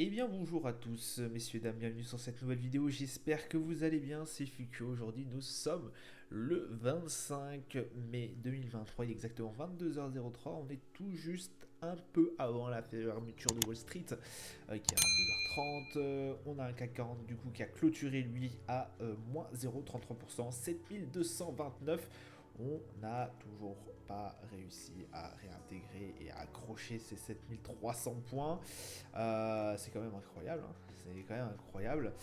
Eh bien bonjour à tous messieurs dames, bienvenue sur cette nouvelle vidéo, j'espère que vous allez bien, c'est Fukio. Aujourd'hui nous sommes le 25 mai 2023, il est exactement 22h03, on est tout juste un peu avant la fermeture de Wall Street qui est à 22h30, on a un CAC 40 du coup qui a clôturé lui à moins 0,33%, 7229. On n'a toujours pas réussi à réintégrer et à accrocher ces 7300 points. C'est quand même incroyable. Hein. C'est quand même incroyable.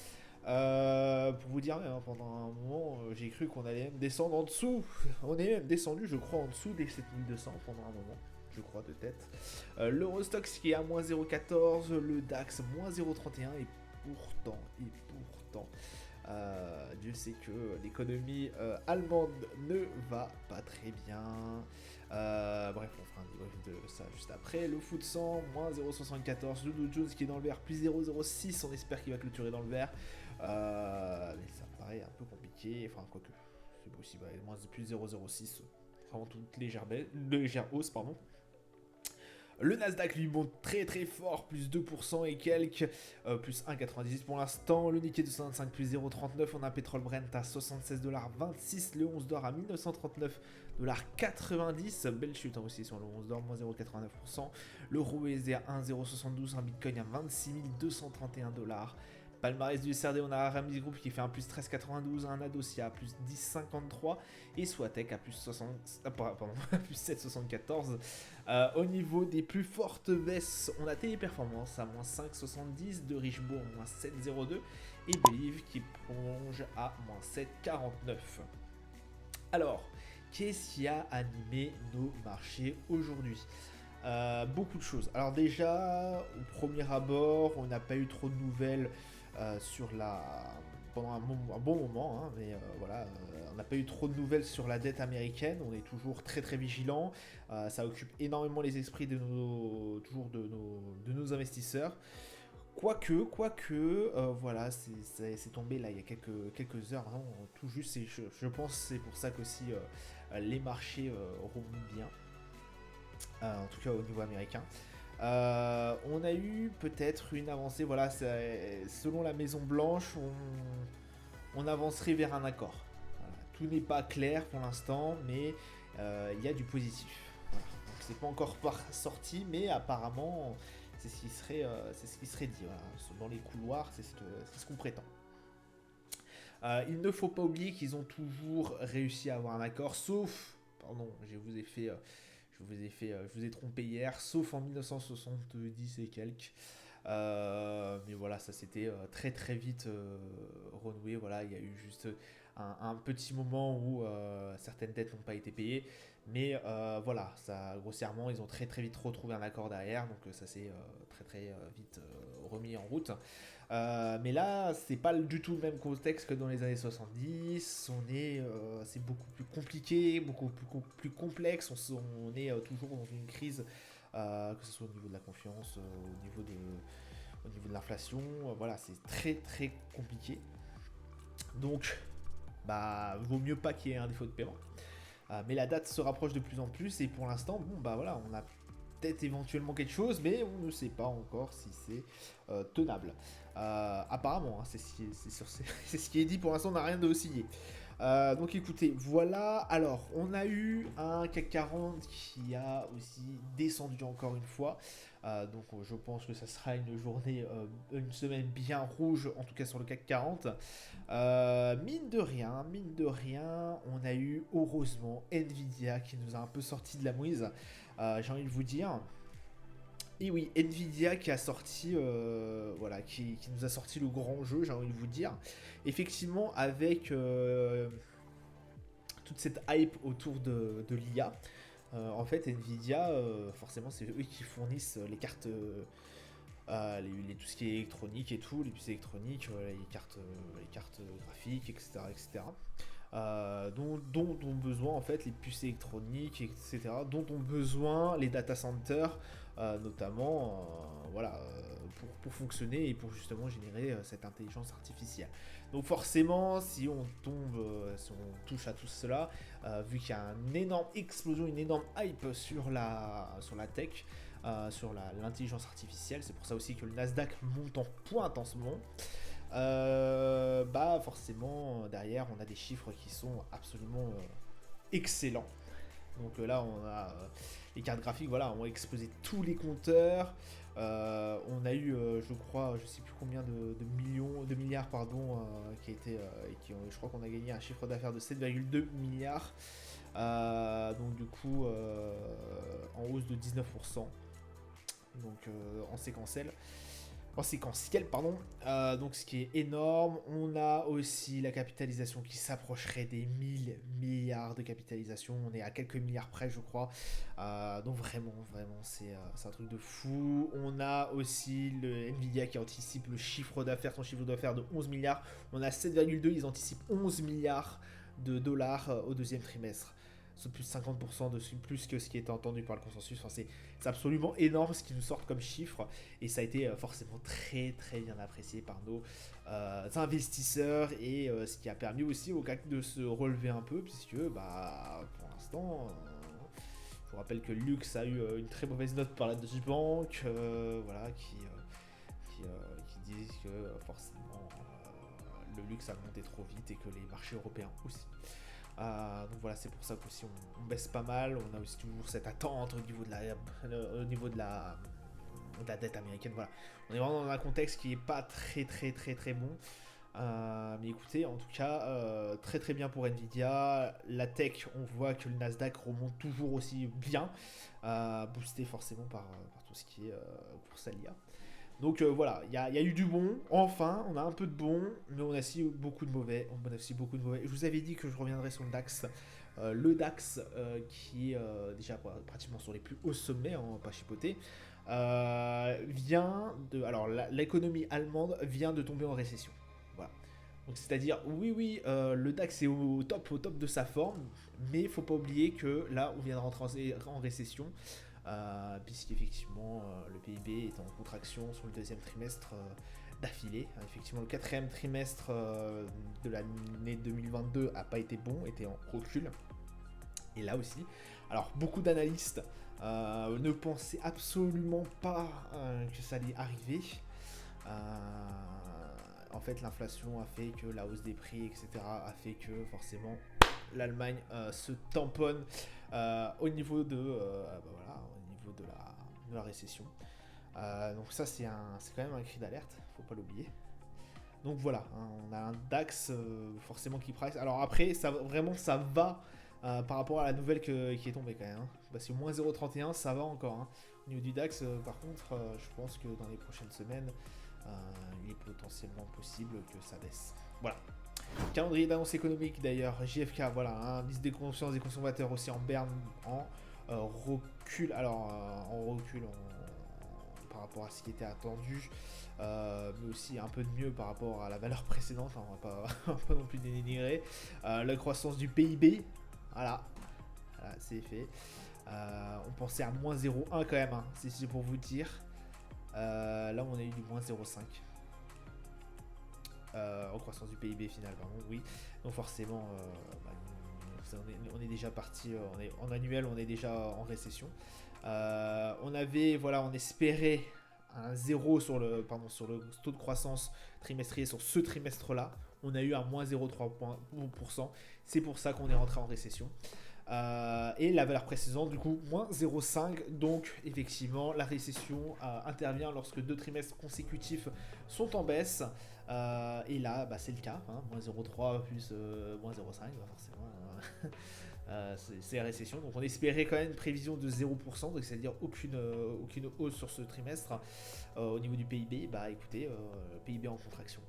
Pour vous dire même, hein, pendant un moment, j'ai cru qu'on allait même descendre en dessous. On est même descendu, je crois, en dessous des 7200 pendant un moment. Je crois de tête. L'Eurostox qui est à moins 0,14, le DAX moins 0,31 et pourtant, Dieu sait que l'économie allemande ne va pas très bien. Bref, on fera un débrief de ça juste après. Le foot 100, moins 0,74. Le Dow Jones qui est dans le vert, plus 0,06. On espère qu'il va clôturer dans le vert. Mais ça me paraît un peu compliqué. Enfin, quoique, c'est possible. Moins plus 0,06. Vraiment toute légère hausse, pardon. Le Nasdaq lui monte très très fort, plus 2% et quelques, plus 1,98 pour l'instant. Le Nikkei 225 plus 0,39. On a un pétrole Brent à 76,26$. Le 11 d'or à 1939,90$. Belle chute hein, aussi sur le 11 d'or, moins 0,89%. L'euro USD à 1,072. Un bitcoin à 26 231$. Palmarès du SRD, on a Aramis Group qui fait un plus 13,92, un Adosia à plus 10,53 et Swatec à plus, 60, plus 7,74. Au niveau des plus fortes baisses, on a Téléperformance à moins 5,70, de Richebourg moins 7,02 et Believe qui plonge à moins 7,49. Alors, qu'est-ce qui a animé nos marchés aujourd'hui ? Beaucoup de choses. Alors déjà, au premier abord, on n'a pas eu trop de nouvelles pendant un bon moment, hein, mais voilà, on n'a pas eu trop de nouvelles sur la dette américaine. On est toujours très très vigilant. Ça occupe énormément les esprits de nos investisseurs. Quoique, voilà, c'est tombé là il y a quelques heures, vraiment tout juste. Et je pense que c'est pour ça qu'aussi les marchés remontent bien. En tout cas au niveau américain. On a eu peut-être une avancée, voilà, selon la Maison Blanche, on avancerait vers un accord. Voilà. Tout n'est pas clair pour l'instant, mais il y a du positif. Voilà. Donc c'est pas encore sorti, mais apparemment c'est ce qui serait dit. Voilà. Dans les couloirs, c'est ce qu'on prétend. Il ne faut pas oublier qu'ils ont toujours réussi à avoir un accord, sauf, pardon, je vous ai trompé hier, sauf en 1970 et quelques. Mais voilà, ça s'était très très vite renoué. Voilà, il y a eu juste un petit moment où certaines dettes n'ont pas été payées. Mais voilà, ça, grossièrement, ils ont très très vite retrouvé un accord derrière. Donc ça s'est très très vite remis en route. Mais là, c'est pas du tout le même contexte que dans les années 70. C'est beaucoup plus compliqué, beaucoup plus complexe. On est toujours dans une crise, que ce soit au niveau de la confiance, au niveau de l'inflation. Voilà, c'est très très compliqué. Donc, bah, vaut mieux pas qu'il y ait un défaut de paiement. Mais la date se rapproche de plus en plus et pour l'instant, bon bah voilà, on a peut-être éventuellement quelque chose, mais on ne sait pas encore si c'est tenable. Apparemment, hein, c'est ce qui est dit. Pour l'instant, on n'a rien de signé. Donc écoutez, voilà. Alors, on a eu un CAC 40 qui a aussi descendu encore une fois. Donc je pense que ça sera une semaine bien rouge, en tout cas sur le CAC 40. Mine de rien, on a eu heureusement Nvidia qui nous a un peu sorti de la mouise. J'ai envie de vous dire. Et oui, Nvidia qui a sorti, voilà, qui nous a sorti le grand jeu, j'ai envie de vous dire. Effectivement, avec toute cette hype autour de l'IA, en fait, Nvidia, forcément, c'est eux qui fournissent les cartes, tout ce qui est électronique et tout, les puces électroniques, les cartes graphiques, etc., etc. Dont ont besoin en fait les puces électroniques, etc., dont ont besoin les data centers, notamment voilà, pour fonctionner et pour justement générer cette intelligence artificielle. Donc forcément, si on touche à tout cela, vu qu'il y a une énorme explosion, une énorme hype sur la tech, sur l'intelligence artificielle. C'est pour ça aussi que le Nasdaq monte en pointe en ce moment. Bah forcément derrière on a des chiffres qui sont absolument excellents. Donc là on a les cartes graphiques, voilà, ont explosé tous les compteurs. On a eu, je crois, je sais plus combien de milliards, pardon, qui a été, je crois qu'on a gagné un chiffre d'affaires de 7,2 milliards. Donc du coup, en hausse de 19%. Donc en séquentiel, pardon. Donc ce qui est énorme. On a aussi la capitalisation qui s'approcherait des 1000 milliards de capitalisation. On est à quelques milliards près, je crois. Donc vraiment, c'est un truc de fou. On a aussi le Nvidia qui anticipe son chiffre d'affaires de 11 milliards. On a 7,2, ils anticipent 11 milliards de dollars au deuxième trimestre. C'est plus de 50% de plus que ce qui était entendu par le consensus. Enfin, c'est absolument énorme ce qu'ils nous sortent comme chiffre. Et ça a été forcément très très bien apprécié par nos investisseurs. Et ce qui a permis aussi au CAC de se relever un peu. Puisque bah, pour l'instant, je vous rappelle que Lux a eu une très mauvaise note par la Deutsche Bank. Voilà, qui disent que forcément le luxe a monté trop vite et que les marchés européens aussi. Donc voilà, c'est pour ça qu'aussi on baisse pas mal. On a aussi toujours cette attente au niveau de la dette américaine. Voilà, on est vraiment dans un contexte qui est pas très bon. Mais écoutez, en tout cas, très très bien pour Nvidia. La tech, on voit que le Nasdaq remonte toujours aussi bien, boosté forcément par tout ce qui est course à l'IA. Donc voilà, il y a eu du bon, enfin, on a un peu de bon, mais on a aussi beaucoup de mauvais. Je vous avais dit que je reviendrai sur le DAX. Le DAX qui est déjà pratiquement sur les plus hauts sommets, hein, pas chipoter, vient de... Alors l'économie allemande vient de tomber en récession. Voilà. Donc c'est-à-dire, oui, le DAX est au top de sa forme, mais il ne faut pas oublier que là, on vient de rentrer en récession. Puisqu'effectivement le PIB est en contraction sur le deuxième trimestre d'affilée. Effectivement, le quatrième trimestre de l'année 2022 n'a pas été bon, était en recul. Et là aussi, alors beaucoup d'analystes ne pensaient absolument pas que ça allait arriver. En fait, l'inflation a fait que la hausse des prix, etc., a fait que forcément l'Allemagne se tamponne au niveau de la récession. Donc ça c'est quand même un cri d'alerte, faut pas l'oublier. Donc voilà, hein, on a un DAX forcément qui price. Alors après, ça va par rapport à la nouvelle qui est tombée quand même. Hein. Parce que moins 0,31, ça va encore. Hein. Au niveau du DAX, par contre, je pense que dans les prochaines semaines, il est potentiellement possible que ça baisse. Voilà. Calendrier d'annonce économique d'ailleurs, JFK, voilà, hein, liste des consciences des consommateurs aussi en berne, en recul, alors par rapport à ce qui était attendu, mais aussi un peu de mieux par rapport à la valeur précédente, hein, on va pas non plus dénigrer. La croissance du PIB, voilà c'est fait. On pensait à moins 0,1 quand même, hein, c'est pour vous dire. Là on a eu du moins 0,5. En croissance du PIB final, pardon, oui. Donc forcément, on est déjà parti, en annuel, on est déjà en récession. On espérait un 0 sur le taux de croissance trimestriel sur ce trimestre-là. On a eu un moins 0,3%. C'est pour ça qu'on est rentré en récession. Et la valeur précédente, du coup, moins 0,5. Donc, effectivement, la récession intervient lorsque 2 trimestres consécutifs sont en baisse. Et là, c'est le cas. Hein, moins 0,3 plus moins 0,5, forcément. C'est la récession. Donc, on espérait quand même une prévision de 0%, donc c'est-à-dire aucune hausse sur ce trimestre. Au niveau du PIB, écoutez, le PIB en contraction.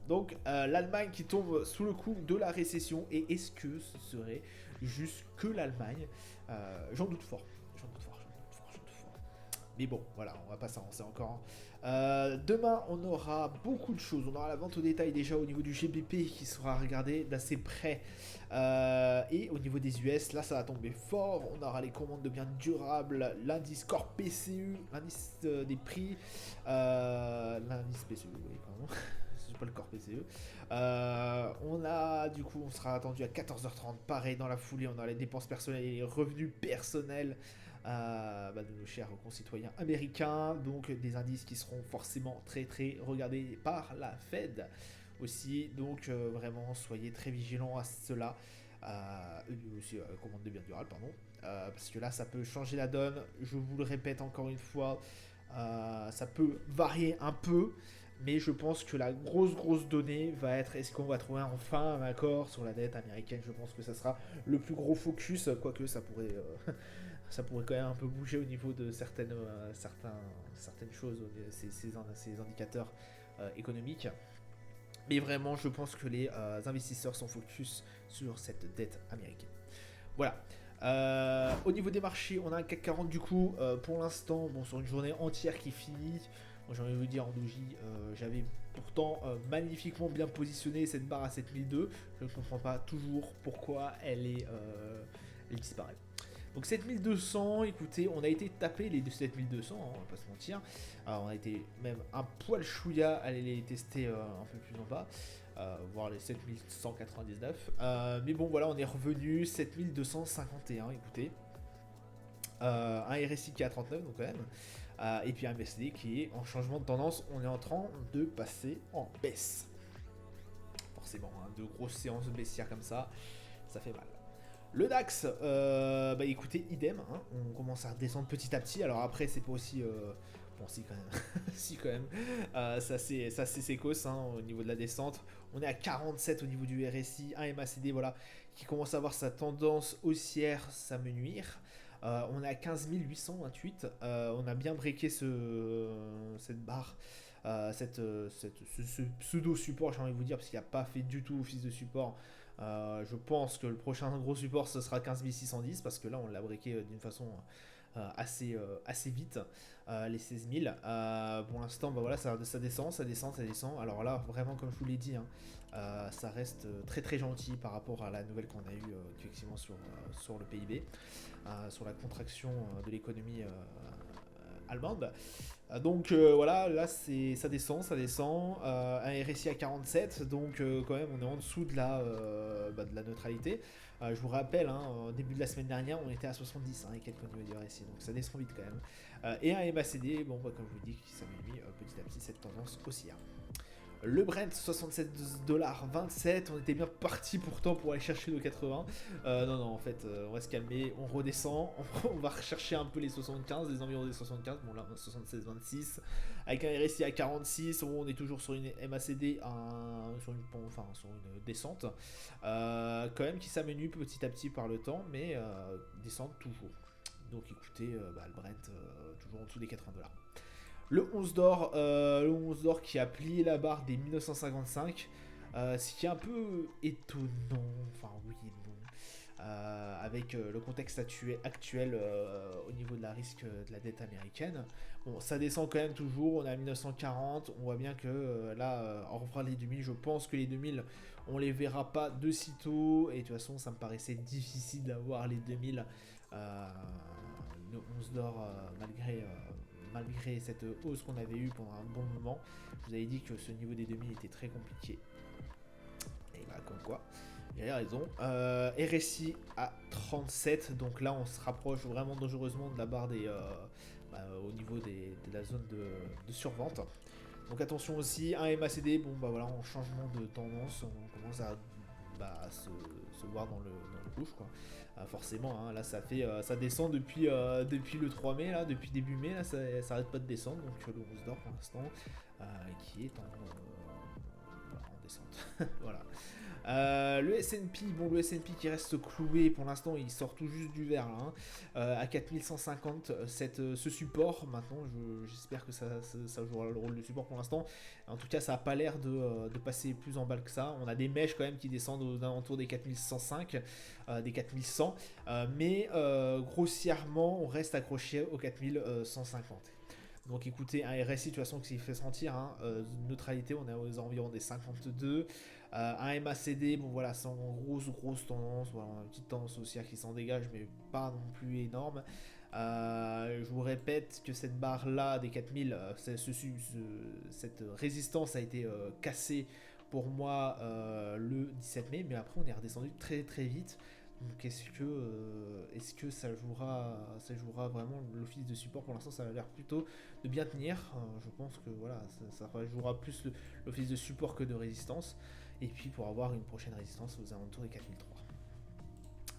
Donc l'Allemagne qui tombe sous le coup de la récession. Et est-ce que ce serait juste que l'Allemagne? J'en doute fort. Mais bon, voilà, on va pas s'avancer encore. Demain, on aura beaucoup de choses. On aura la vente au détail déjà au niveau du GBP qui sera regardé d'assez près. Et au niveau des US, là, ça va tomber fort. On aura les commandes de biens durables, l'indice Core PCE, l'indice des prix, l'indice PCE, oui, pardon. C'est pas le Core PCE. On sera attendu à 14h30. Pareil, dans la foulée, on a les dépenses personnelles et les revenus personnels. de nos chers concitoyens américains. Donc des indices qui seront forcément très très regardés par la Fed aussi. Donc vraiment soyez très vigilants à cela. Aussi commande de biens durables, pardon. Parce que là ça peut changer la donne. Je vous le répète encore une fois, ça peut varier un peu. Mais je pense que la grosse donnée va être est-ce qu'on va trouver enfin un accord sur la dette américaine. Je pense que ça sera le plus gros focus, quoique ça pourrait, ça pourrait quand même un peu bouger au niveau de certaines choses, ces indicateurs économiques. Mais vraiment, je pense que les investisseurs sont focus sur cette dette américaine. Voilà. Au niveau des marchés, on a un CAC 40 du coup, pour l'instant, bon, sur une journée entière qui finit. Bon, j'ai envie de vous dire, en doji, j'avais pourtant magnifiquement bien positionné cette barre à 7002. Je ne comprends pas toujours pourquoi elle disparaît. Donc 7200, écoutez, on a été taper les 7200, hein, on va pas se mentir. Alors, on a été même un poil chouïa à aller les tester un peu plus en bas. Voire les 7199. Mais bon, voilà, on est revenu 7251, écoutez. Un RSI qui est à 39, donc quand même. Et puis un MACD qui est en changement de tendance. On est en train de passer en baisse. Forcément, hein, de grosses séances baissières comme ça fait mal. Le DAX, écoutez, idem, hein, on commence à redescendre petit à petit. Alors après, c'est pas aussi... Bon, si quand même, si quand même, ça c'est sécos hein, au niveau de la descente. On est à 47 au niveau du RSI, un MACD voilà, qui commence à avoir sa tendance haussière s'amenuire. On est à 15 828, on a bien breaké cette barre, ce pseudo support, j'ai envie de vous dire, parce qu'il n'a pas fait du tout office de support. Je pense que le prochain gros support ce sera 15 610 parce que là on l'a breaké d'une façon assez vite, les 16 000. Pour l'instant, voilà, ça descend. Alors là, vraiment, comme je vous l'ai dit, hein, ça reste très gentil par rapport à la nouvelle qu'on a eue effectivement sur le PIB, sur la contraction de l'économie allemande. Donc voilà, là ça descend, un RSI à 47, donc quand même on est en dessous de la neutralité. Je vous rappelle, hein, au début de la semaine dernière, on était à 70 et quelques niveaux du RSI, donc ça descend vite quand même. Et un MACD, bon comme je vous dis, qui s'amenuise petit à petit cette tendance haussière. Le Brent 67,27$, on était bien parti pourtant pour aller chercher le 80. Non, en fait, on va se calmer, on redescend, on va rechercher un peu les 75, les environs des 75, bon là 76,26, avec un RSI à 46, on est toujours sur une MACD, sur une descente, quand même qui s'amenue petit à petit par le temps, mais descente toujours. Donc écoutez, le Brent toujours en dessous des 80$. Le 11 d'or qui a plié la barre des 1955, ce qui est un peu étonnant, enfin oui et non, avec le contexte actuel au niveau de la risque de la dette américaine. Bon, ça descend quand même toujours, on est à 1940, on voit bien que là, on reprend les 2000, je pense que les 2000, on les verra pas de sitôt, et de toute façon, ça me paraissait difficile d'avoir les 2000, le 11 d'or, malgré cette hausse qu'on avait eue pendant un bon moment. Je vous avais dit que ce niveau des 2000 était très compliqué. Et bah comme quoi, j'avais raison. RSI à 37, donc là on se rapproche vraiment dangereusement de la barre au niveau de la zone de survente. Donc attention aussi, un MACD, bon bah voilà, en changement de tendance, on commence à se voir dans le rouge quoi. Forcément, hein, là ça descend depuis le 3 mai, là, depuis début mai, là, ça arrête pas de descendre, donc le 11 d'or pour l'instant, qui est en descente. Voilà. Le S&P, le S&P qui reste cloué pour l'instant, il sort tout juste du vert là, hein, à 4150, ce support. Maintenant, j'espère que ça jouera le rôle de support pour l'instant. En tout cas, ça n'a pas l'air de passer plus en bas que ça. On a des mèches quand même qui descendent aux alentours des 4105, des 4100, mais grossièrement, on reste accroché aux 4150. Donc écoutez, un RSI de toute façon qui fait sentir, hein, neutralité, on est aux environs des 52. Un MACD, bon voilà, c'est en grosse tendance, voilà, une petite tendance haussière qui s'en dégage, mais pas non plus énorme. Je vous répète que cette barre là des 4000, cette résistance a été cassée pour moi le 17 mai, mais après on est redescendu très vite. Donc est-ce que ça jouera vraiment l'office de support? Pour l'instant, ça a l'air plutôt de bien tenir. Je pense que voilà, ça jouera plus l'office de support que de résistance. Et puis pour avoir une prochaine résistance aux alentours des 4003.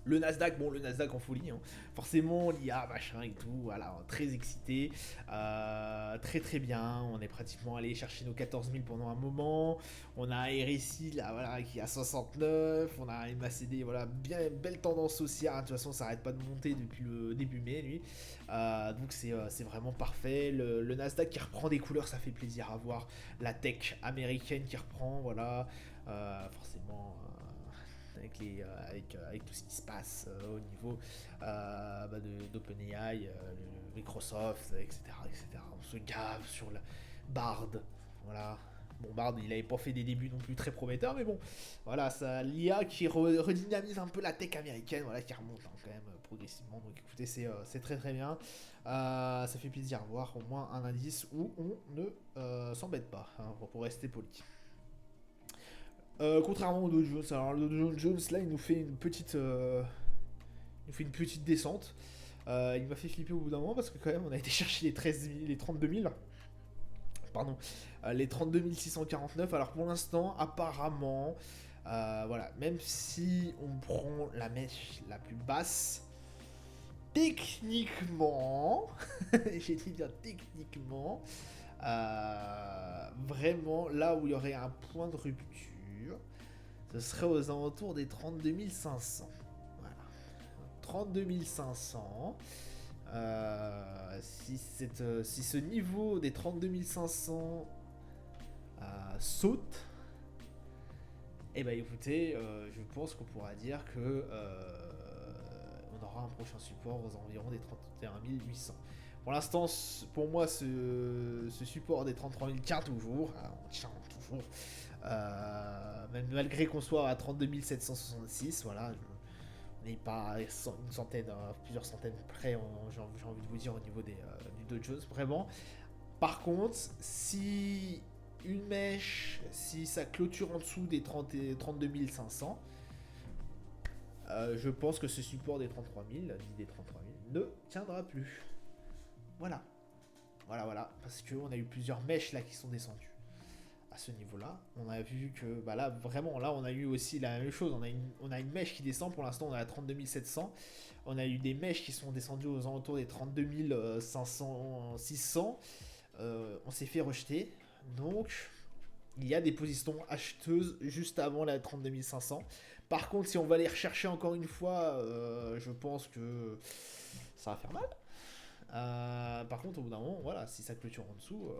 Le Nasdaq, bon, le Nasdaq en folie, hein. Forcément, l'IA, machin et tout, voilà, très excité, très très bien. On est pratiquement allé chercher nos 14 000 pendant un moment. On a un RSI là, voilà, qui est à 69. On a une MACD, voilà, bien belle tendance haussière. De toute façon, ça n'arrête pas de monter depuis le début mai, lui. Donc c'est vraiment parfait. Le Nasdaq qui reprend des couleurs, ça fait plaisir à voir. La tech américaine qui reprend, voilà, forcément. Avec tout ce qui se passe au niveau d'OpenAI, Microsoft, etc. On se gave sur la Bard. Voilà. Bon, Bard, il avait pas fait des débuts non plus très prometteurs, mais bon, voilà, ça, l'IA qui redynamise un peu la tech américaine, voilà, qui remonte hein, quand même progressivement. Donc écoutez, c'est très très bien. Ça fait plaisir à voir au moins un indice où on ne s'embête pas, hein, pour rester poli. Contrairement au Dow Jones, alors le Dow Jones là il nous fait une petite descente. Il m'a fait flipper au bout d'un moment parce que quand même on a été chercher les 32 000, pardon, les 32 649. Alors pour l'instant apparemment, voilà, même si on prend la mèche la plus basse, techniquement, j'ai dit bien techniquement, vraiment là où il y aurait un point de rupture, ce serait aux alentours des 32 500. Voilà. 32 500. Si ce niveau des 32 500 saute, et ben écoutez, je pense qu'on pourra dire que on aura un prochain support aux environs des 31 800. Pour l'instant, pour moi, ce support des 33 000 tient toujours. On tient toujours. Même malgré qu'on soit à 32 766, voilà, on n'est pas à une centaine, plusieurs centaines près, j'ai envie de vous dire, au niveau du Dow Jones, vraiment. Par contre, si une mèche, si ça clôture en dessous des 32 500, je pense que ce support des 33 000, des 33 000, ne tiendra plus. Voilà. Voilà. Parce qu'on a eu plusieurs mèches là qui sont descendues à ce niveau-là. On a vu que bah là, vraiment, là, on a eu aussi la même chose. On a une mèche qui descend. Pour l'instant, on est à 32 700. On a eu des mèches qui sont descendues aux alentours des 32 500, 600. On s'est fait rejeter. Donc, il y a des positions acheteuses juste avant la 32 500. Par contre, si on va les rechercher encore une fois, je pense que ça va faire mal. Par contre, au bout d'un moment, voilà, si ça clôture en dessous,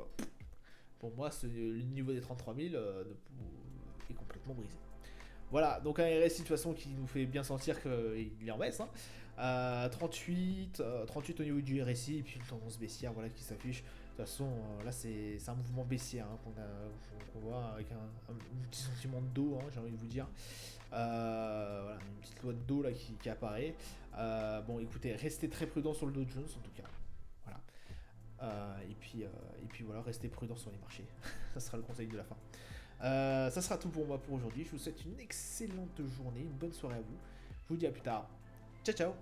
pour moi, le niveau des 33 000 est complètement brisé. Voilà, donc un RSI de toute façon qui nous fait bien sentir qu'il est en baisse. Hein. 38 au niveau du RSI, et puis une tendance baissière voilà, qui s'affiche. De toute façon, là c'est un mouvement baissier hein, qu'on voit avec un petit sentiment de dos, hein, j'ai envie de vous dire. Voilà, une petite loi de dos là qui apparaît. Bon, écoutez, restez très prudent sur le Dow Jones en tout cas. Et puis voilà, restez prudent sur les marchés. Ça sera le conseil de la fin. Ça sera tout pour moi pour aujourd'hui. Je vous souhaite une excellente journée, une bonne soirée à vous. Je vous dis à plus tard. Ciao ciao.